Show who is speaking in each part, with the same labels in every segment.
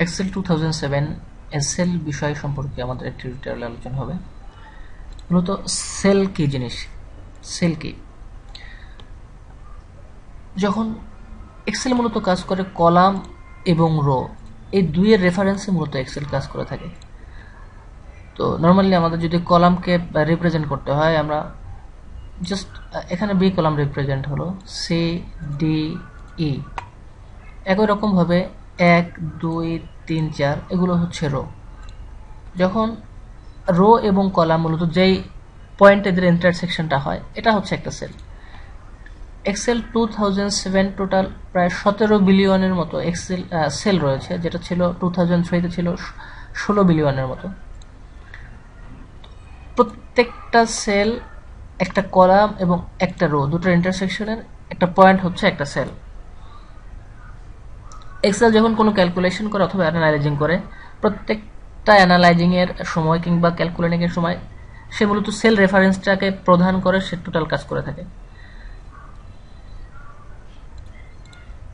Speaker 1: Excel 2007 SL বিষয় সম্পর্কে আমাদের একটি টিউটোরিয়াল আলোচনা হবে। মূলত সেল কি জিনিস, সেল কি। যখন এক্সেল মূলত কাজ করে কলাম এবং রো, এই দুইয়ের রেফারেন্সে মূলত এক্সেল কাজ করে থাকে। তো নর্মালি আমাদের যদি কলামকে রিপ্রেজেন্ট করতে হয়, আমরা জাস্ট এখানে বি কলাম রিপ্রেজেন্ট হলো সি ডি ই। একই রকমভাবে 1 2 3 4 এগুলো হচ্ছে রো। যখন রো এবং কলাম মূলত যেই পয়েন্ট এদের ইন্টারসেকশনটা হয়, এটা হচ্ছে একটা সেল। এক্সেল 2007 টোটাল প্রায় 17 বিলিয়নের মতো এক্সেল সেল রয়েছে, যেটা ছিল 2003 তে ছিল 16 বিলিয়নের মতো। প্রত্যেকটা সেল একটা কলাম এবং একটা রো দুটোর ইন্টারসেকশনের একটা পয়েন্ট হচ্ছে একটা সেল। এক্সেল যখন কোনো ক্যালকুলেশন করে অথবা অ্যানালাইজিং করে, প্রত্যেকটা অ্যানালাইজিং এর সময় কিংবা ক্যালকুলেটিং এর সময় সে মূলত সেল রেফারেন্সটাকে প্রধান করে সে টোটাল কাজ করে থাকে।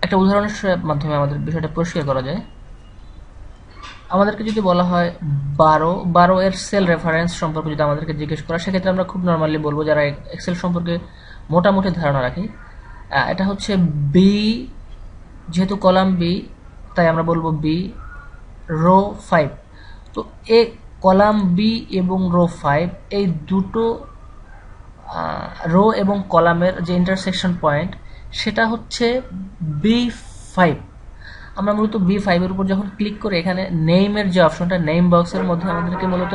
Speaker 1: একটা উদাহরণের মাধ্যমে আমাদের বিষয়টা পরিষ্কার করা যায়। আমাদেরকে যদি বলা হয় 12 এর সেল রেফারেন্স সম্পর্কে যদি আমাদেরকে জিজ্ঞেস করা, সেক্ষেত্রে আমরা খুব নর্মালি বলবো, যারা এক্সেল সম্পর্কে মোটামুটি ধারণা রাখি, এটা হচ্ছে বি, যেহেতু কলাম বি তাই আমরা বলবো বি রো 5। তো এ কলাম বি এবং রো 5 এই দুটো রো এবং কলামের যে ইন্টারসেকশন পয়েন্ট, সেটা হচ্ছে B5। আমরা মূলত B5 এর উপর যখন ক্লিক করে এখানে নেইমের যে অপশনটা, নেইম বক্সের মধ্যে আমাদেরকে মূলত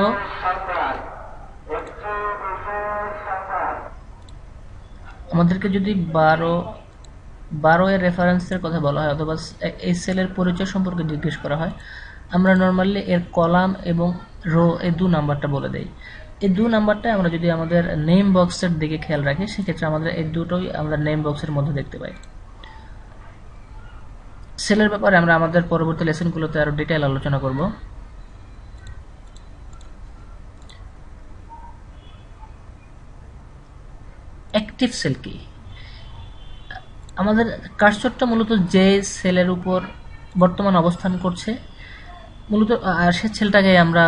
Speaker 1: যদি 12 এর রেফারেন্সের কথা বলা হয় অথবা এই সেলের পরিচয় সম্পর্কে জিজ্ঞেস করা হয়, আমরা নর্মালি এর কলাম এবং রো এই দু নাম্বারটা বলে দেই। এই দু নাম্বারটা আমরা যদি আমাদের নেম বক্সের দিকে খেয়াল রাখি, সেক্ষেত্রে আমাদের এই দুটোই আমরা নেম বক্সের মধ্যে দেখতে পাই। সেলের ব্যাপারে আমরা আমাদের পরবর্তী লেসনগুলোতে আরো ডিটেইল আলোচনা করব। অ্যাক্টিভ সেল কি? আমাদের কার্সরটা মূলত যে সেলের উপর বর্তমান অবস্থান করছে, মূলত সে সেলটাকে আমরা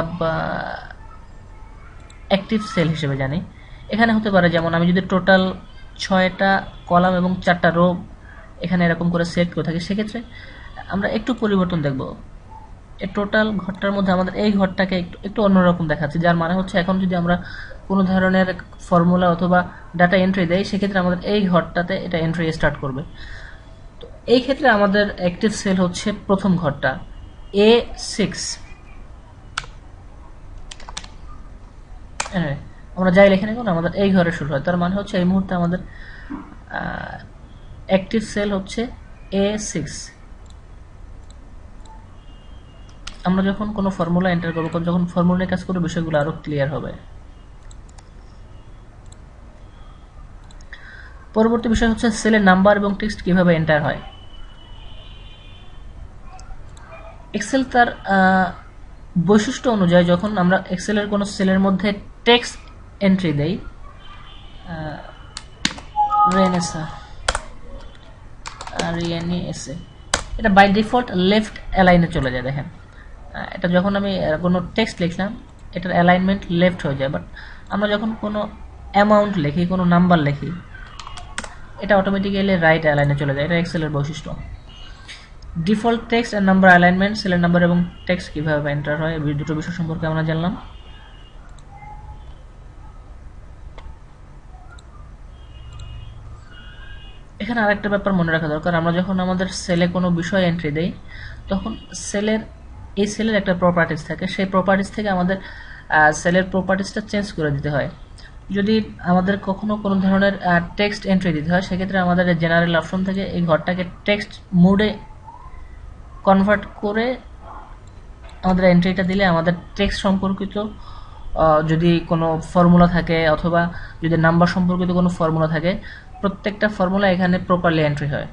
Speaker 1: অ্যাক্টিভ সেল হিসেবে জানি। এখানে হতে পারে, যেমন আমি যদি টোটাল 6টা কলাম এবং 4টা রো এখানে এরকম করে সিলেক্ট করে থাকি, সেক্ষেত্রে আমরা একটু পরিবর্তন দেখব। এই টোটাল ঘরটার মধ্যে আমাদের এই ঘরটাকে একটু অন্যরকম দেখাচ্ছে, যার মানে হচ্ছে এখন যদি আমরা কোনো ধরনের ফর্মুলা অথবা ডাটা এন্ট্রি দেই, সেক্ষেত্রে আমাদের এই ঘরটাতে এটা এন্ট্রি স্টার্ট করবে। তো এই ক্ষেত্রে আমাদের অ্যাক্টিভ সেল হচ্ছে প্রথম ঘরটা A6। আমরা যাই লেখে না কেন, আমাদের এই ঘরে শুরু হয়, তার মানে হচ্ছে এই মুহূর্তে আমাদের অ্যাক্টিভ সেল হচ্ছে A6। আমরা যখন কোনো ফর্মুলা এন্টার করবো, যখন ফর্মুলা নিয়ে কাজ করবো, বিষয়গুলো আরো ক্লিয়ার হবে। পরবর্তী বিষয় হচ্ছে সেলের নাম্বার এবং টেক্সট কিভাবে এন্টার হয়। এক্সেল তার বৈশিষ্ট্য অনুযায়ী যখন আমরা এক্সেলের কোনো সেলের মধ্যে টেক্সট এন্ট্রি দেই, এটা বাই ডিফল্ট লেফট অ্যালাইনে চলে যায়। দেখেন, এটা যখন আমি কোনো টেক্সট লিখলাম, এটার অ্যালাইনমেন্ট লেফট হয়ে যায়। বাট আমরা যখন কোনো অ্যামাউন্ট লিখি, কোনো নাম্বার লিখি, এটা অটোমেটিক্যালি রাইট অ্যালাইনে চলে যায়। এটা এক্সেলের বৈশিষ্ট্য। Default text and number alignment, সেলের নাম্বার এবং টেক্সট কিভাবে এন্টার হয়, এই দুটো বিষয় সম্পর্কে আমরা জানলাম। এখানে আরেকটা ব্যাপার মনে রাখা দরকার, আমরা যখন আমাদের সেলে কোনো বিষয় এন্ট্রি দেই, তখন এই সেলের একটা প্রপার্টিজ থাকে, সেই প্রপার্টিজ থেকে আমাদের সেলের প্রপার্টিজটা চেঞ্জ করে দিতে হয়। যদি আমাদের কখনো কোনো ধরনের টেক্সট এন্ট্রি দিতে হয়, সেক্ষেত্রে আমাদের জেনারেল অপশন থেকে এই ঘরটাকে টেক্সট মোডে কনভার্ট করে আমাদের এন্ট্রিটা দিলে আমাদের টেক্সট সম্পর্কিত যদি কোনো ফর্মুলা থাকে অথবা যদি নাম্বার সম্পর্কিত কোনো ফর্মুলা থাকে, প্রত্যেকটা ফর্মুলা এখানে প্রপারলি এন্ট্রি হয়।